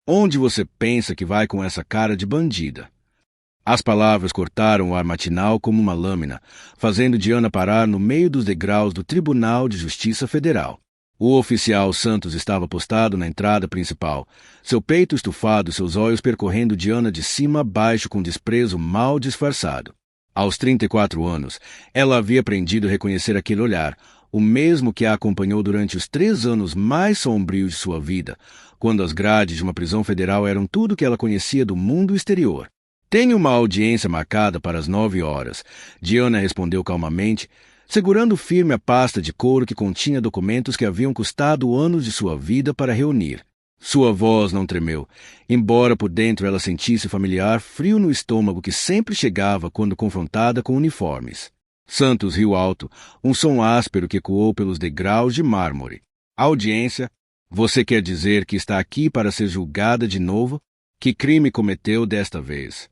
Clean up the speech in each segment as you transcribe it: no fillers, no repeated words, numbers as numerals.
Onde você pensa que vai com essa cara de bandida? As palavras cortaram o ar matinal como uma lâmina, fazendo Diana parar no meio dos degraus do Tribunal de Justiça Federal. O oficial Santos estava postado na entrada principal, seu peito estufado, seus olhos percorrendo Diana de cima a baixo com desprezo mal disfarçado. Aos 34 anos, ela havia aprendido a reconhecer aquele olhar, o mesmo que a acompanhou durante os 3 anos mais sombrios de sua vida, quando as grades de uma prisão federal eram tudo que ela conhecia do mundo exterior. Tenho uma audiência marcada para as 9 horas, Diana respondeu calmamente, segurando firme a pasta de couro que continha documentos que haviam custado anos de sua vida para reunir. Sua voz não tremeu, embora por dentro ela sentisse familiar frio no estômago que sempre chegava quando confrontada com uniformes. Santos riu alto, um som áspero que ecoou pelos degraus de mármore. Audiência? Você quer dizer que está aqui para ser julgada de novo? Que crime cometeu desta vez?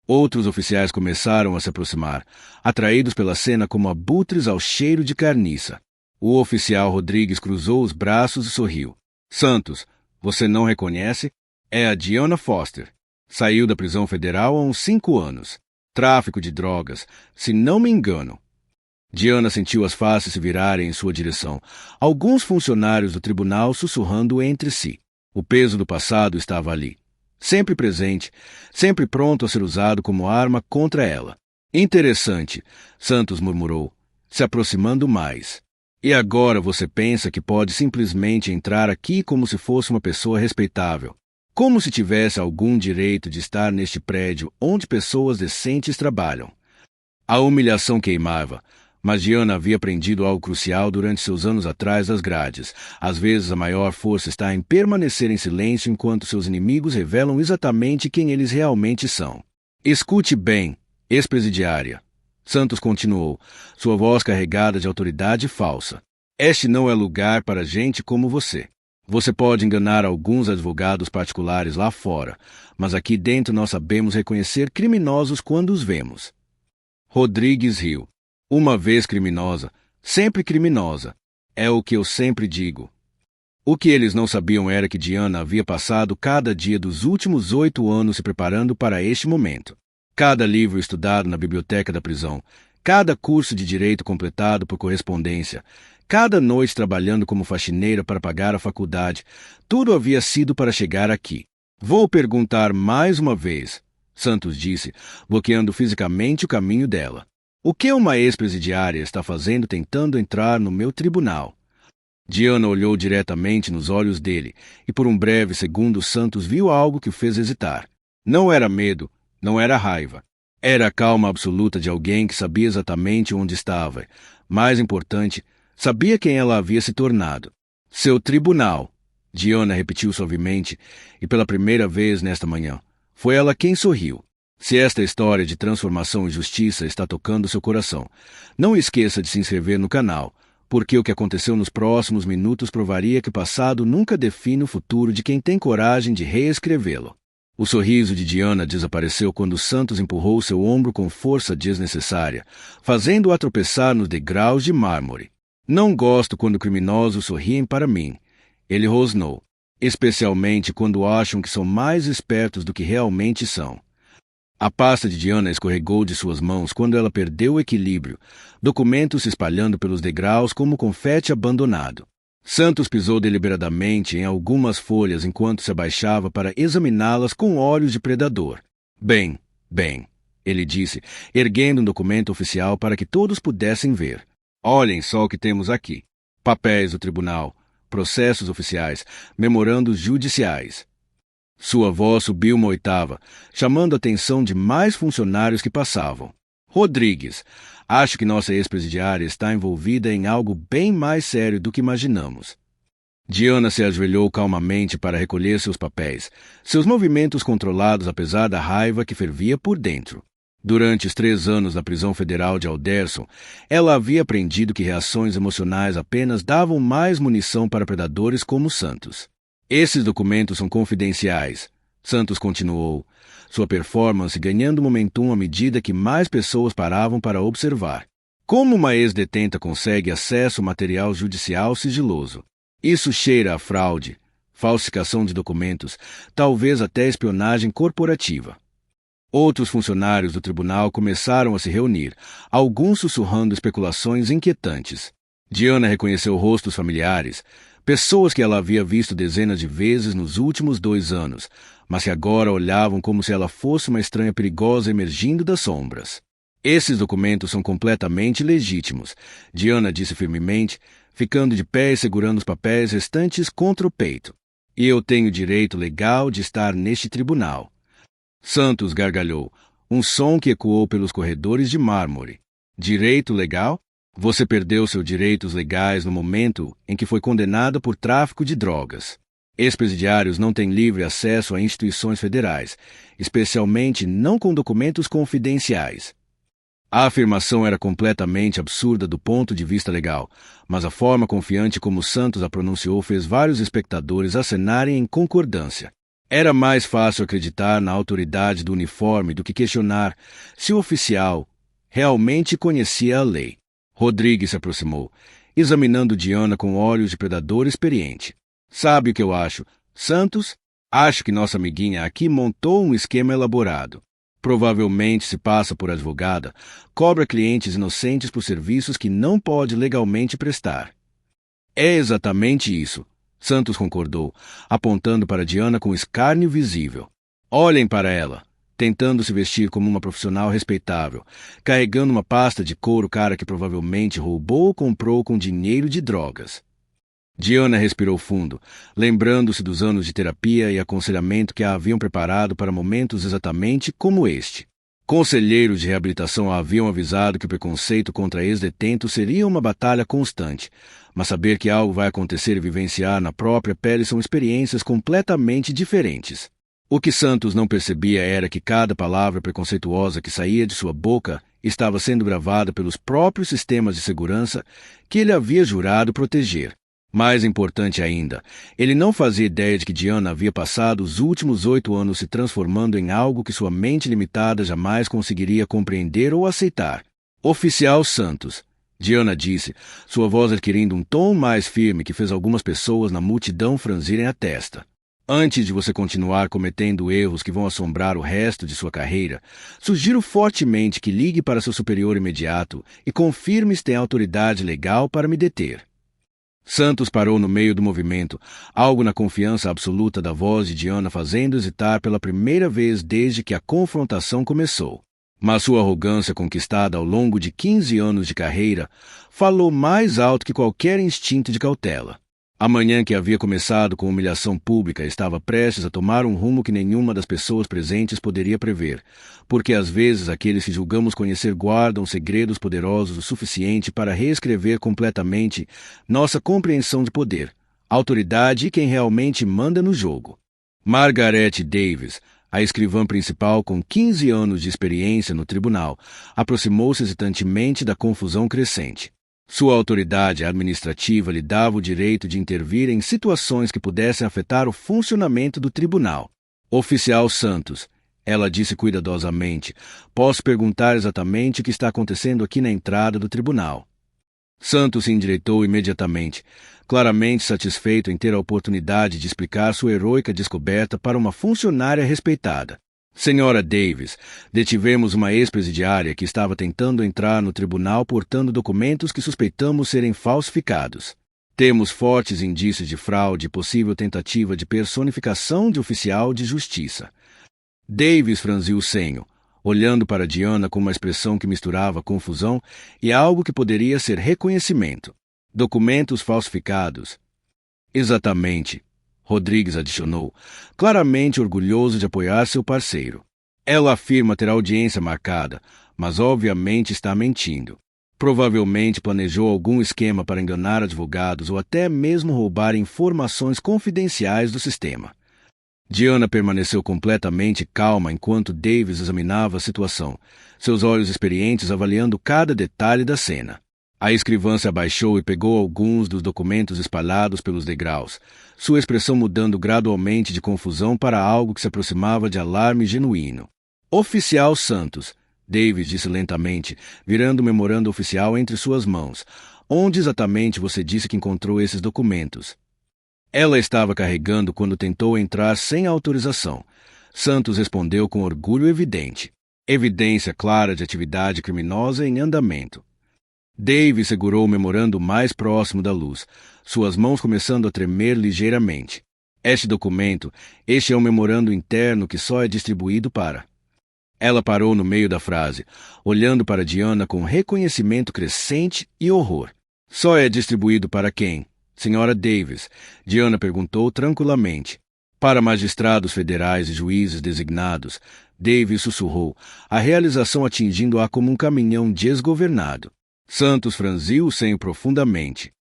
Outros oficiais começaram a se aproximar, atraídos pela cena como abutres ao cheiro de carniça. O oficial Rodrigues cruzou os braços e sorriu. Santos, você não reconhece? É a Diana Foster. Saiu da prisão federal há uns 5 anos. Tráfico de drogas, se não me engano. Diana sentiu as faces se virarem em sua direção, alguns funcionários do tribunal sussurrando entre si. O peso do passado estava ali. Sempre presente, sempre pronto a ser usado como arma contra ela. Interessante, Santos murmurou, se aproximando mais. E agora você pensa que pode simplesmente entrar aqui como se fosse uma pessoa respeitável, como se tivesse algum direito de estar neste prédio onde pessoas decentes trabalham. A humilhação queimava, mas Diana havia aprendido algo crucial durante seus anos atrás das grades. Às vezes a maior força está em permanecer em silêncio enquanto seus inimigos revelam exatamente quem eles realmente são. Escute bem, ex-presidiária. Santos continuou, sua voz carregada de autoridade falsa. Este não é lugar para gente como você. Você pode enganar alguns advogados particulares lá fora, mas aqui dentro nós sabemos reconhecer criminosos quando os vemos. Rodrigues riu. Uma vez criminosa, sempre criminosa. É o que eu sempre digo. O que eles não sabiam era que Diana havia passado cada dia dos últimos 8 anos se preparando para este momento. Cada livro estudado na biblioteca da prisão, cada curso de direito completado por correspondência, cada noite trabalhando como faxineira para pagar a faculdade, tudo havia sido para chegar aqui. Vou perguntar mais uma vez, Santos disse, bloqueando fisicamente o caminho dela. O que uma ex-presidiária está fazendo tentando entrar no meu tribunal? Diana olhou diretamente nos olhos dele, e por um breve segundo Santos viu algo que o fez hesitar. Não era medo, não era raiva. Era a calma absoluta de alguém que sabia exatamente onde estava. Mais importante, sabia quem ela havia se tornado. Seu tribunal, Diana repetiu suavemente, e pela primeira vez nesta manhã, foi ela quem sorriu. Se esta história de transformação e justiça está tocando seu coração, não esqueça de se inscrever no canal, porque o que aconteceu nos próximos minutos provaria que o passado nunca define o futuro de quem tem coragem de reescrevê-lo. O sorriso de Diana desapareceu quando Santos empurrou seu ombro com força desnecessária, fazendo-a tropeçar nos degraus de mármore. Não gosto quando criminosos sorriem para mim, ele rosnou, especialmente quando acham que são mais espertos do que realmente são. A pasta de Diana escorregou de suas mãos quando ela perdeu o equilíbrio, documentos se espalhando pelos degraus como confete abandonado. Santos pisou deliberadamente em algumas folhas enquanto se abaixava para examiná-las com olhos de predador. Bem, ele disse, erguendo um documento oficial para que todos pudessem ver. Olhem só o que temos aqui. Papéis do tribunal, processos oficiais, memorandos judiciais. Sua voz subiu uma oitava, chamando a atenção de mais funcionários que passavam. Rodrigues, acho que nossa ex-presidiária está envolvida em algo bem mais sério do que imaginamos. Diana se ajoelhou calmamente para recolher seus papéis, seus movimentos controlados apesar da raiva que fervia por dentro. Durante os 3 anos na prisão federal de Alderson, ela havia aprendido que reações emocionais apenas davam mais munição para predadores como Santos. Esses documentos são confidenciais, Santos continuou, sua performance ganhando momentum à medida que mais pessoas paravam para observar. Como uma ex-detenta consegue acesso ao material judicial sigiloso? Isso cheira a fraude, falsificação de documentos, talvez até espionagem corporativa. Outros funcionários do tribunal começaram a se reunir, alguns sussurrando especulações inquietantes. Diana reconheceu rostos familiares, pessoas que ela havia visto dezenas de vezes nos últimos 2 anos, mas que agora olhavam como se ela fosse uma estranha perigosa emergindo das sombras. Esses documentos são completamente legítimos, Diana disse firmemente, ficando de pé e segurando os papéis restantes contra o peito. E eu tenho direito legal de estar neste tribunal. Santos gargalhou, um som que ecoou pelos corredores de mármore. Direito legal? Você perdeu seus direitos legais no momento em que foi condenado por tráfico de drogas. Ex-presidiários não têm livre acesso a instituições federais, especialmente não com documentos confidenciais. A afirmação era completamente absurda do ponto de vista legal, mas a forma confiante como Santos a pronunciou fez vários espectadores acenarem em concordância. Era mais fácil acreditar na autoridade do uniforme do que questionar se o oficial realmente conhecia a lei. Rodrigues se aproximou, examinando Diana com olhos de predador experiente. Sabe o que eu acho, Santos? Acho que nossa amiguinha aqui montou um esquema elaborado. Provavelmente se passa por advogada, cobra clientes inocentes por serviços que não pode legalmente prestar. É exatamente isso, Santos concordou, apontando para Diana com escárnio visível. Olhem para ela, tentando se vestir como uma profissional respeitável, carregando uma pasta de couro cara que provavelmente roubou ou comprou com dinheiro de drogas. Diana respirou fundo, lembrando-se dos anos de terapia e aconselhamento que a haviam preparado para momentos exatamente como este. Conselheiros de reabilitação a haviam avisado que o preconceito contra ex-detentos seria uma batalha constante, mas saber que algo vai acontecer e vivenciar na própria pele são experiências completamente diferentes. O que Santos não percebia era que cada palavra preconceituosa que saía de sua boca estava sendo gravada pelos próprios sistemas de segurança que ele havia jurado proteger. Mais importante ainda, ele não fazia ideia de que Diana havia passado os últimos 8 anos se transformando em algo que sua mente limitada jamais conseguiria compreender ou aceitar. Oficial Santos, Diana disse, sua voz adquirindo um tom mais firme que fez algumas pessoas na multidão franzirem a testa. Antes de você continuar cometendo erros que vão assombrar o resto de sua carreira, sugiro fortemente que ligue para seu superior imediato e confirme se tem autoridade legal para me deter. Santos parou no meio do movimento, algo na confiança absoluta da voz de Diana fazendo hesitar pela primeira vez desde que a confrontação começou. Mas sua arrogância conquistada ao longo de 15 anos de carreira falou mais alto que qualquer instinto de cautela. A manhã que havia começado com humilhação pública estava prestes a tomar um rumo que nenhuma das pessoas presentes poderia prever, porque às vezes aqueles que julgamos conhecer guardam segredos poderosos o suficiente para reescrever completamente nossa compreensão de poder, autoridade e quem realmente manda no jogo. Margaret Davis, a escrivã principal com 15 anos de experiência no tribunal, aproximou-se hesitantemente da confusão crescente. Sua autoridade administrativa lhe dava o direito de intervir em situações que pudessem afetar o funcionamento do tribunal. Oficial Santos, ela disse cuidadosamente, posso perguntar exatamente o que está acontecendo aqui na entrada do tribunal. Santos se endireitou imediatamente, claramente satisfeito em ter a oportunidade de explicar sua heroica descoberta para uma funcionária respeitada. Senhora Davis, detivemos uma ex-presidiária que estava tentando entrar no tribunal portando documentos que suspeitamos serem falsificados. Temos fortes indícios de fraude e possível tentativa de personificação de oficial de justiça. Davis franziu o senho, olhando para Diana com uma expressão que misturava confusão e algo que poderia ser reconhecimento. Documentos falsificados. Exatamente. Rodrigues adicionou, claramente orgulhoso de apoiar seu parceiro. Ela afirma ter audiência marcada, mas obviamente está mentindo. Provavelmente planejou algum esquema para enganar advogados ou até mesmo roubar informações confidenciais do sistema. Diana permaneceu completamente calma enquanto Davis examinava a situação, seus olhos experientes avaliando cada detalhe da cena. A escrivã se abaixou e pegou alguns dos documentos espalhados pelos degraus, sua expressão mudando gradualmente de confusão para algo que se aproximava de alarme genuíno. Oficial Santos, Davis disse lentamente, virando o memorando oficial entre suas mãos. Onde exatamente você disse que encontrou esses documentos? Ela estava carregando quando tentou entrar sem autorização. Santos respondeu com orgulho evidente. Evidência clara de atividade criminosa em andamento. Dave segurou o memorando mais próximo da luz, suas mãos começando a tremer ligeiramente. Este é um memorando interno que só é distribuído para... Ela parou no meio da frase, olhando para Diana com reconhecimento crescente e horror. Só é distribuído para quem? Senhora Davis, Diana perguntou tranquilamente. Para magistrados federais e juízes designados, Davis sussurrou, a realização atingindo-a como um caminhão desgovernado. Santos franziu o senho profundamente.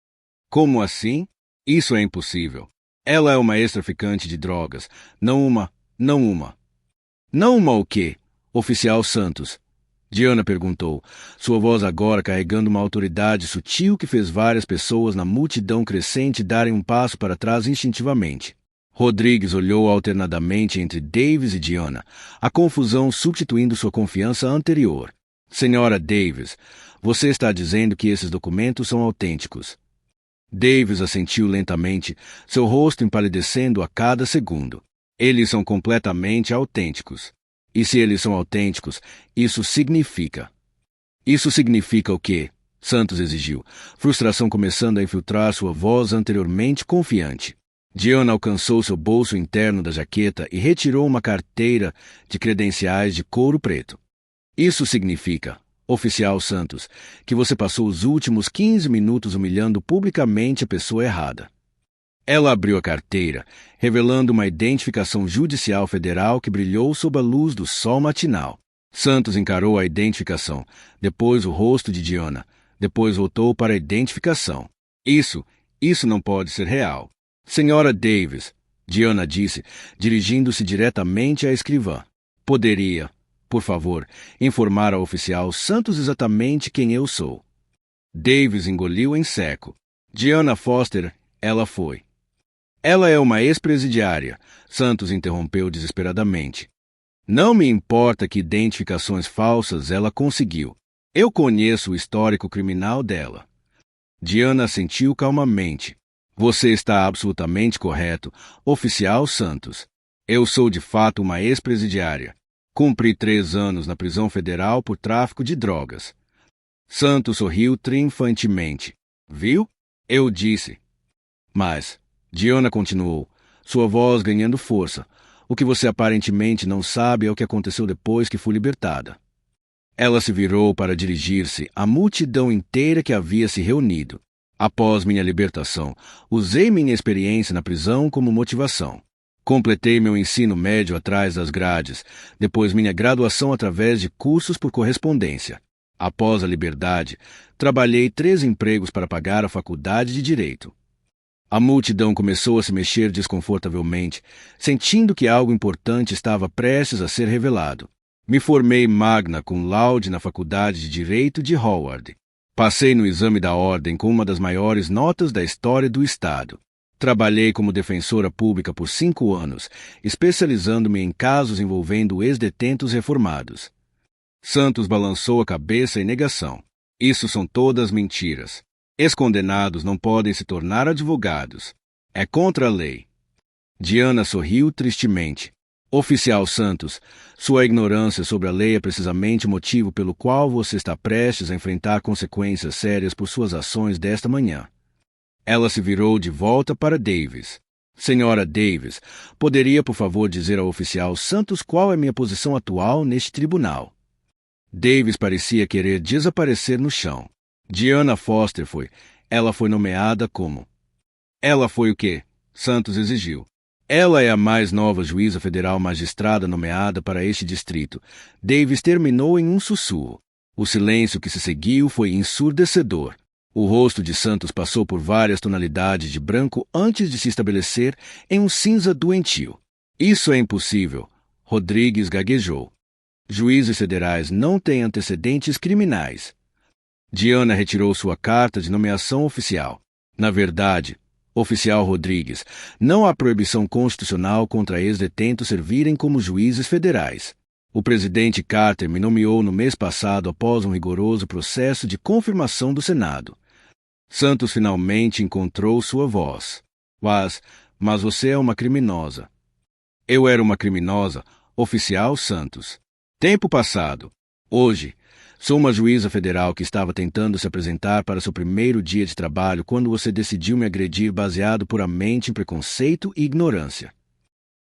Como assim? Isso é impossível. Ela é uma ex-traficante de drogas, não uma... Não uma o quê? Oficial Santos. Diana perguntou, sua voz agora carregando uma autoridade sutil que fez várias pessoas na multidão crescente darem um passo para trás instintivamente. Rodrigues olhou alternadamente entre Davis e Diana, a confusão substituindo sua confiança anterior. Senhora Davis, você está dizendo que esses documentos são autênticos. Davis assentiu lentamente, seu rosto empalidecendo a cada segundo. Eles são completamente autênticos. E se eles são autênticos, isso significa... Isso significa o quê? Santos exigiu, frustração começando a infiltrar sua voz anteriormente confiante. Diana alcançou seu bolso interno da jaqueta e retirou uma carteira de credenciais de couro preto. Isso significa, oficial Santos, que você passou os últimos 15 minutos humilhando publicamente a pessoa errada. Ela abriu a carteira, revelando uma identificação judicial federal que brilhou sob a luz do sol matinal. Santos encarou a identificação, depois o rosto de Diana, depois voltou para a identificação. Isso não pode ser real. Senhora Davis, Diana disse, dirigindo-se diretamente à escrivã. Poderia, por favor, informar ao oficial Santos exatamente quem eu sou. Davis engoliu em seco. Diana Foster, ela foi. Ela é uma ex-presidiária, Santos interrompeu desesperadamente. Não me importa que identificações falsas ela conseguiu. Eu conheço o histórico criminal dela. Diana assentiu calmamente. Você está absolutamente correto, oficial Santos. Eu sou de fato uma ex-presidiária. Cumpri 3 anos na prisão federal por tráfico de drogas. Santos sorriu triunfantemente. Viu? Eu disse. Mas... Diana continuou, sua voz ganhando força. O que você aparentemente não sabe é o que aconteceu depois que fui libertada. Ela se virou para dirigir-se à multidão inteira que havia se reunido. Após minha libertação, usei minha experiência na prisão como motivação. Completei meu ensino médio atrás das grades, depois minha graduação através de cursos por correspondência. Após a liberdade, trabalhei 3 empregos para pagar a faculdade de Direito. A multidão começou a se mexer desconfortavelmente, sentindo que algo importante estava prestes a ser revelado. Me formei magna cum laude na Faculdade de Direito de Howard. Passei no exame da ordem com uma das maiores notas da história do Estado. Trabalhei como defensora pública por 5 anos, especializando-me em casos envolvendo ex-detentos reformados. Santos balançou a cabeça em negação. Isso são todas mentiras. Ex-condenados não podem se tornar advogados. É contra a lei. Diana sorriu tristemente. Oficial Santos, sua ignorância sobre a lei é precisamente o motivo pelo qual você está prestes a enfrentar consequências sérias por suas ações desta manhã. Ela se virou de volta para Davis. Senhora Davis, poderia, por favor, dizer ao oficial Santos qual é minha posição atual neste tribunal? Davis parecia querer desaparecer no chão. Diana Foster foi. Ela foi nomeada como... Ela foi o quê? Santos exigiu. Ela é a mais nova juíza federal magistrada nomeada para este distrito. Davis terminou em um sussurro. O silêncio que se seguiu foi ensurdecedor. O rosto de Santos passou por várias tonalidades de branco antes de se estabelecer em um cinza doentio. Isso é impossível, Rodrigues gaguejou. Juízes federais não têm antecedentes criminais. Diana retirou sua carta de nomeação oficial. Na verdade, oficial Rodrigues, não há proibição constitucional contra ex-detentos servirem como juízes federais. O presidente Carter me nomeou no mês passado após um rigoroso processo de confirmação do Senado. Santos finalmente encontrou sua voz. Mas você é uma criminosa. Eu era uma criminosa, oficial Santos. Tempo passado. Hoje, sou uma juíza federal que estava tentando se apresentar para seu primeiro dia de trabalho quando você decidiu me agredir baseado puramente em preconceito e ignorância.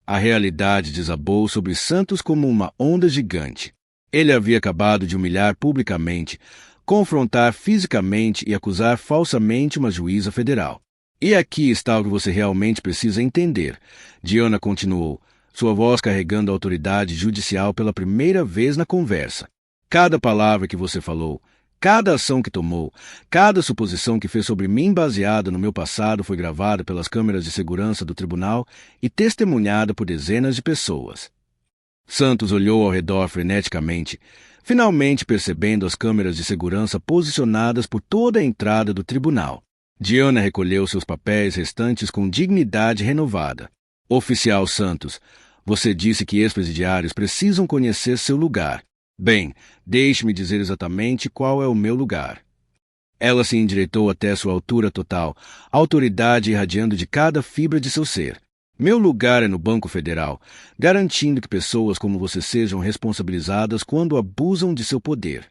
A realidade desabou sobre Santos como uma onda gigante. Ele havia acabado de humilhar publicamente, confrontar fisicamente e acusar falsamente uma juíza federal. E aqui está o que você realmente precisa entender, Diana continuou, sua voz carregando a autoridade judicial pela primeira vez na conversa. Cada palavra que você falou, cada ação que tomou, cada suposição que fez sobre mim baseada no meu passado foi gravada pelas câmeras de segurança do tribunal e testemunhada por dezenas de pessoas. Santos olhou ao redor freneticamente, finalmente percebendo as câmeras de segurança posicionadas por toda a entrada do tribunal. Diana recolheu seus papéis restantes com dignidade renovada. Oficial Santos, você disse que ex-presidiários precisam conhecer seu lugar. Bem, deixe-me dizer exatamente qual é o meu lugar. Ela se endireitou até sua altura total, autoridade irradiando de cada fibra de seu ser. Meu lugar é no Banco Federal, garantindo que pessoas como você sejam responsabilizadas quando abusam de seu poder.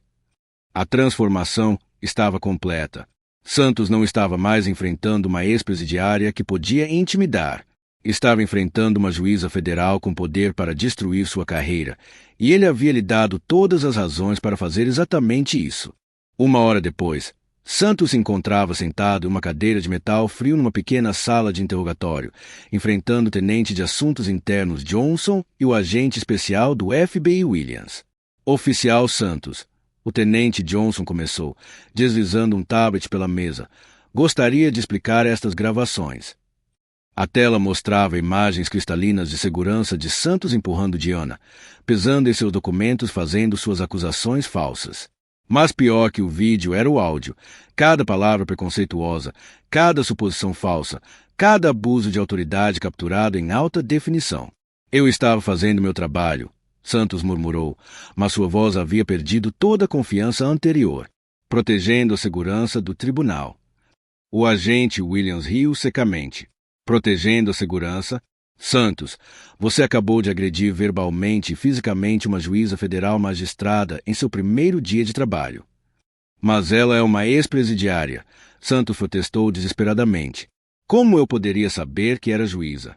A transformação estava completa. Santos não estava mais enfrentando uma ex-presidiária que podia intimidar. Estava enfrentando uma juíza federal com poder para destruir sua carreira, e ele havia lhe dado todas as razões para fazer exatamente isso. 1 hora depois, Santos se encontrava sentado em uma cadeira de metal frio numa pequena sala de interrogatório, enfrentando o tenente de assuntos internos Johnson e o agente especial do FBI Williams. Oficial Santos, o tenente Johnson começou, deslizando um tablet pela mesa. Gostaria de explicar estas gravações. A tela mostrava imagens cristalinas de segurança de Santos empurrando Diana, pesando em seus documentos fazendo suas acusações falsas. Mas pior que o vídeo era o áudio. Cada palavra preconceituosa, cada suposição falsa, cada abuso de autoridade capturado em alta definição. Eu estava fazendo meu trabalho, Santos murmurou, mas sua voz havia perdido toda a confiança anterior, protegendo a segurança do tribunal. O agente Williams riu secamente. Protegendo a segurança. Santos, você acabou de agredir verbalmente e fisicamente uma juíza federal magistrada em seu primeiro dia de trabalho. Mas ela é uma ex-presidiária, Santos protestou desesperadamente. Como eu poderia saber que era juíza?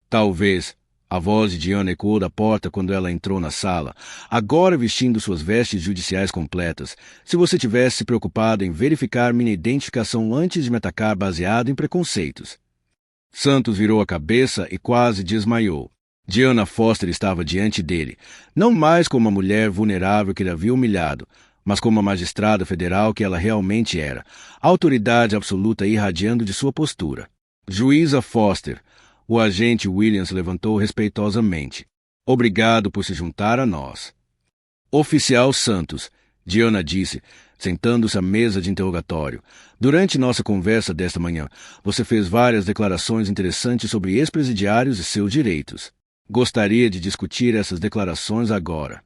Talvez. A voz de Diana ecoou da porta quando ela entrou na sala, agora vestindo suas vestes judiciais completas, se você tivesse se preocupado em verificar minha identificação antes de me atacar baseado em preconceitos. Santos virou a cabeça e quase desmaiou. Diana Foster estava diante dele, não mais como uma mulher vulnerável que ele havia humilhado, mas como a magistrada federal que ela realmente era, autoridade absoluta irradiando de sua postura. Juíza Foster, o agente Williams levantou respeitosamente. Obrigado por se juntar a nós. Oficial Santos, Diana disse, sentando-se à mesa de interrogatório. Durante nossa conversa desta manhã, você fez várias declarações interessantes sobre ex-presidiários e seus direitos. Gostaria de discutir essas declarações agora.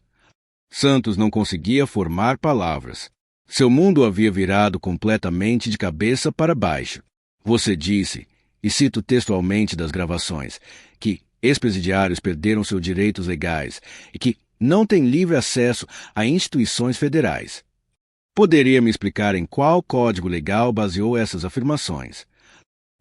Santos não conseguia formar palavras. Seu mundo havia virado completamente de cabeça para baixo. Você disse, e cito textualmente das gravações, que ex-presidiários perderam seus direitos legais e que não têm livre acesso a instituições federais. Poderia me explicar em qual código legal baseou essas afirmações?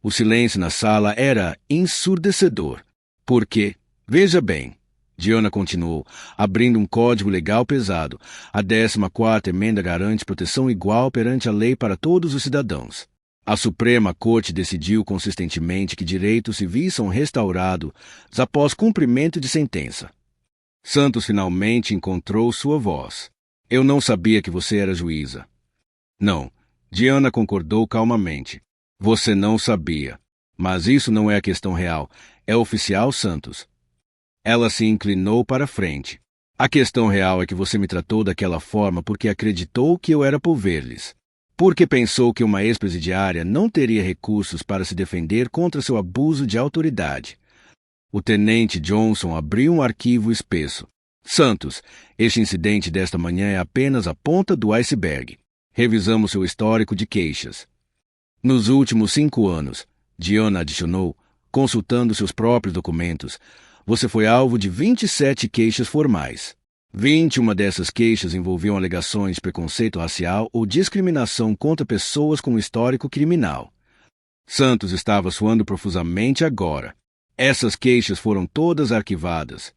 O silêncio na sala era ensurdecedor. Porque, veja bem, Diana continuou, abrindo um código legal pesado. A 14ª emenda garante proteção igual perante a lei para todos os cidadãos. A Suprema Corte decidiu consistentemente que direitos civis são restaurados após cumprimento de sentença. Santos finalmente encontrou sua voz. Eu não sabia que você era juíza. Não, Diana concordou calmamente. Você não sabia. Mas isso não é a questão real. É oficial Santos. Ela se inclinou para a frente. A questão real é que você me tratou daquela forma porque acreditou que eu era Poverles. Porque pensou que uma ex-presidiária não teria recursos para se defender contra seu abuso de autoridade. O tenente Johnson abriu um arquivo espesso. Santos, este incidente desta manhã é apenas a ponta do iceberg. Revisamos seu histórico de queixas. Nos últimos 5 anos, Diana adicionou, Consultando seus próprios documentos, você foi alvo de 27 queixas formais. 21 dessas queixas envolviam alegações de preconceito racial ou discriminação contra pessoas com histórico criminal. Santos estava suando profusamente agora. Essas queixas foram todas arquivadas.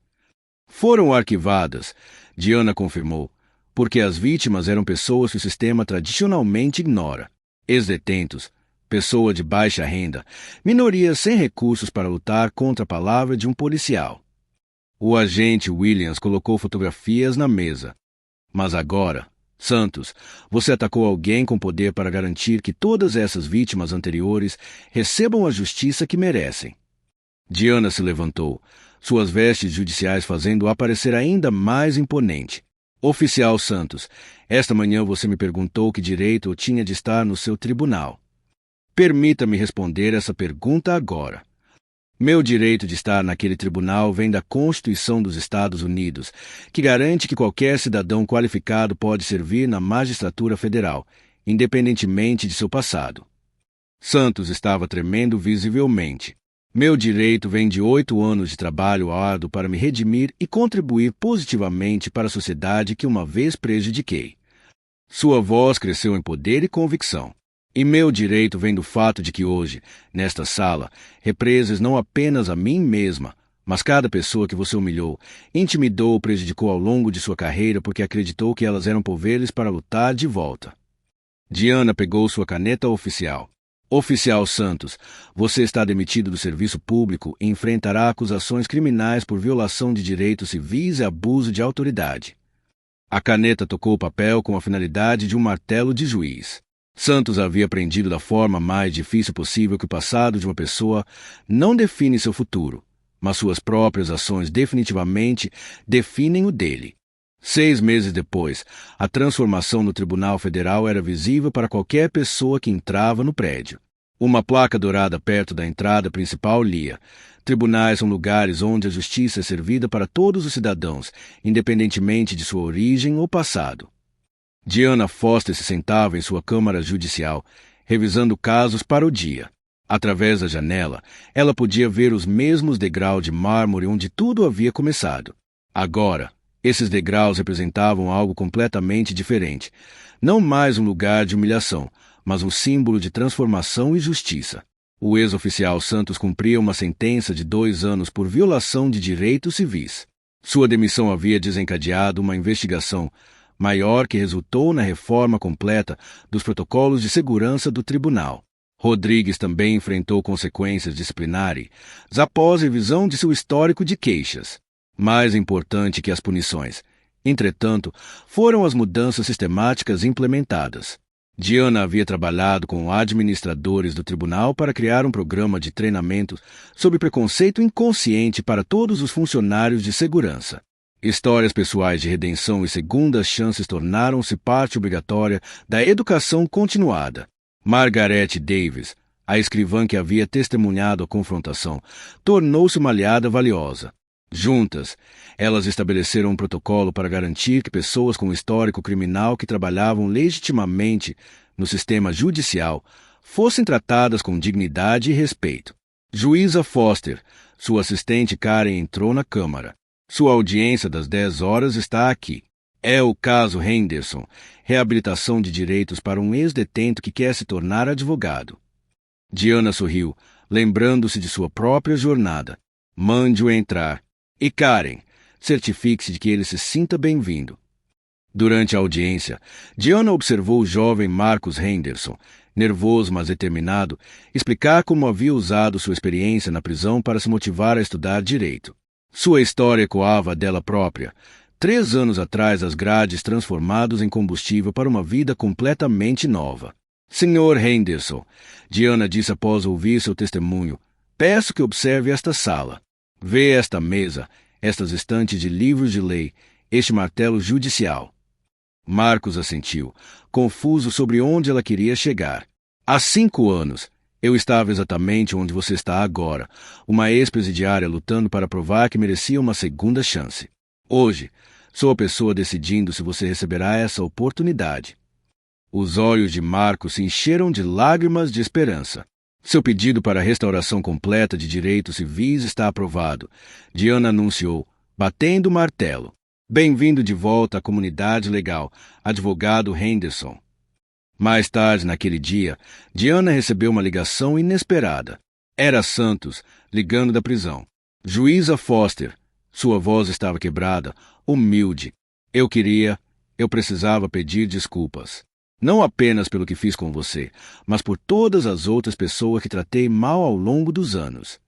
Foram arquivadas, Diana confirmou, porque as vítimas eram pessoas que o sistema tradicionalmente ignora. Ex-detentos, pessoa de baixa renda, minorias sem recursos para lutar contra a palavra de um policial. O agente Williams colocou fotografias na mesa. Mas agora, Santos, você atacou alguém com poder para garantir que todas essas vítimas anteriores recebam a justiça que merecem. Diana se levantou, suas vestes judiciais fazendo-o aparecer ainda mais imponente. Oficial Santos, esta manhã você me perguntou que direito eu tinha de estar no seu tribunal. Permita-me responder essa pergunta agora. Meu direito de estar naquele tribunal vem da Constituição dos Estados Unidos, que garante que qualquer cidadão qualificado pode servir na magistratura federal, independentemente de seu passado. Santos estava tremendo visivelmente. Meu direito vem de 8 anos de trabalho árduo para me redimir e contribuir positivamente para a sociedade que uma vez prejudiquei. Sua voz cresceu em poder e convicção. E meu direito vem do fato de que hoje, nesta sala, represes não apenas a mim mesma, mas cada pessoa que você humilhou, intimidou ou prejudicou ao longo de sua carreira porque acreditou que elas eram poveres para lutar de volta. Diana pegou sua caneta oficial. Oficial Santos, você está demitido do serviço público e enfrentará acusações criminais por violação de direitos civis e abuso de autoridade. A caneta tocou o papel com a finalidade de um martelo de juiz. Santos havia aprendido da forma mais difícil possível que o passado de uma pessoa não define seu futuro, mas suas próprias ações definitivamente definem o dele. 6 meses depois, a transformação no Tribunal Federal era visível para qualquer pessoa que entrava no prédio. Uma placa dourada perto da entrada principal lia: tribunais são lugares onde a justiça é servida para todos os cidadãos, independentemente de sua origem ou passado. Diana Foster se sentava em sua câmara judicial, revisando casos para o dia. Através da janela, ela podia ver os mesmos degraus de mármore onde tudo havia começado. Agora, esses degraus representavam algo completamente diferente. Não mais um lugar de humilhação, mas um símbolo de transformação e justiça. O ex-oficial Santos cumpria uma sentença de 2 anos por violação de direitos civis. Sua demissão havia desencadeado uma investigação maior que resultou na reforma completa dos protocolos de segurança do tribunal. Rodrigues também enfrentou consequências disciplinares após revisão de seu histórico de queixas. Mais importante que as punições, entretanto, foram as mudanças sistemáticas implementadas. Diana havia trabalhado com administradores do tribunal para criar um programa de treinamento sobre preconceito inconsciente para todos os funcionários de segurança. Histórias pessoais de redenção e segundas chances tornaram-se parte obrigatória da educação continuada. Margaret Davis, a escrivã que havia testemunhado a confrontação, tornou-se uma aliada valiosa. Juntas, elas estabeleceram um protocolo para garantir que pessoas com histórico criminal que trabalhavam legitimamente no sistema judicial fossem tratadas com dignidade e respeito. Juíza Foster, sua assistente Karen entrou na Câmara. Sua audiência das 10 horas está aqui. É o caso Henderson, reabilitação de direitos para um ex-detento que quer se tornar advogado. Diana sorriu, lembrando-se de sua própria jornada. Mande-o entrar. E Karen, certifique-se de que ele se sinta bem-vindo. Durante a audiência, Diana observou o jovem Marcus Henderson, nervoso mas determinado, explicar como havia usado sua experiência na prisão para se motivar a estudar direito. Sua história ecoava a dela própria. 3 anos atrás, as grades transformados em combustível para uma vida completamente nova. Senhor Henderson, Diana disse após ouvir seu testemunho, peço que observe esta sala. Vê esta mesa, estas estantes de livros de lei, este martelo judicial. Marcos assentiu, confuso sobre onde ela queria chegar. Há 5 anos, eu estava exatamente onde você está agora, uma ex-presidiária lutando para provar que merecia uma segunda chance. Hoje, sou a pessoa decidindo se você receberá essa oportunidade. Os olhos de Marcos se encheram de lágrimas de esperança. Seu pedido para a restauração completa de direitos civis está aprovado, Diana anunciou, batendo o martelo. Bem-vindo de volta à comunidade legal, advogado Henderson. Mais tarde naquele dia, Diana recebeu uma ligação inesperada. Era Santos, ligando da prisão. Juíza Foster. Sua voz estava quebrada, humilde. Eu precisava pedir desculpas. Não apenas pelo que fiz com você, mas por todas as outras pessoas que tratei mal ao longo dos anos.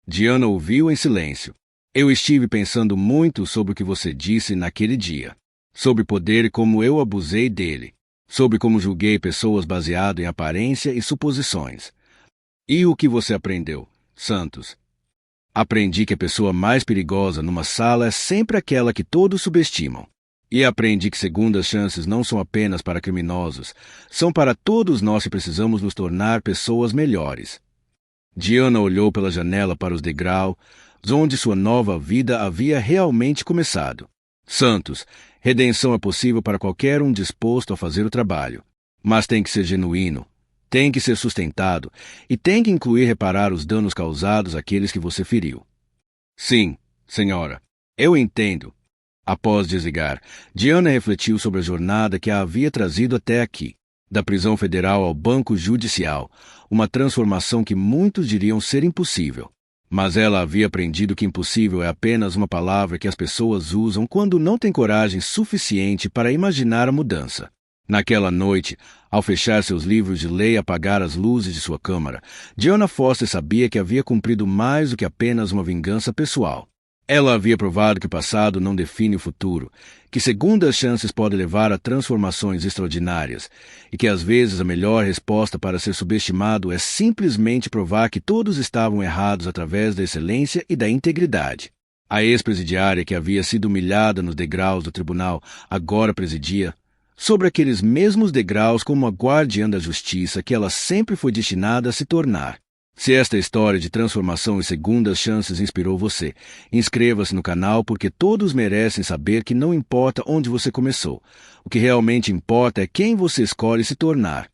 Diana ouviu em silêncio. Eu estive pensando muito sobre o que você disse naquele dia. Sobre poder e como eu abusei dele. Sobre como julguei pessoas baseado em aparência e suposições. E o que você aprendeu, Santos? Aprendi que a pessoa mais perigosa numa sala é sempre aquela que todos subestimam. E aprendi que segundas chances não são apenas para criminosos, são para todos nós que precisamos nos tornar pessoas melhores. Diana olhou pela janela para os degraus, onde sua nova vida havia realmente começado. Santos, redenção é possível para qualquer um disposto a fazer o trabalho. Mas tem que ser genuíno, tem que ser sustentado e tem que incluir reparar os danos causados àqueles que você feriu. Sim, senhora, eu entendo. Após desligar, Diana refletiu sobre a jornada que a havia trazido até aqui. Da prisão federal ao banco judicial, uma transformação que muitos diriam ser impossível. Mas ela havia aprendido que impossível é apenas uma palavra que as pessoas usam quando não têm coragem suficiente para imaginar a mudança. Naquela noite, ao fechar seus livros de lei e apagar as luzes de sua câmara, Diana Foster sabia que havia cumprido mais do que apenas uma vingança pessoal. Ela havia provado que o passado não define o futuro, que segundas chances podem levar a transformações extraordinárias e que às vezes a melhor resposta para ser subestimado é simplesmente provar que todos estavam errados através da excelência e da integridade. A ex-presidiária que havia sido humilhada nos degraus do tribunal agora presidia, sobre aqueles mesmos degraus como a guardiã da justiça que ela sempre foi destinada a se tornar. Se esta história de transformação e segundas chances inspirou você, inscreva-se no canal porque todos merecem saber que não importa onde você começou. O que realmente importa é quem você escolhe se tornar.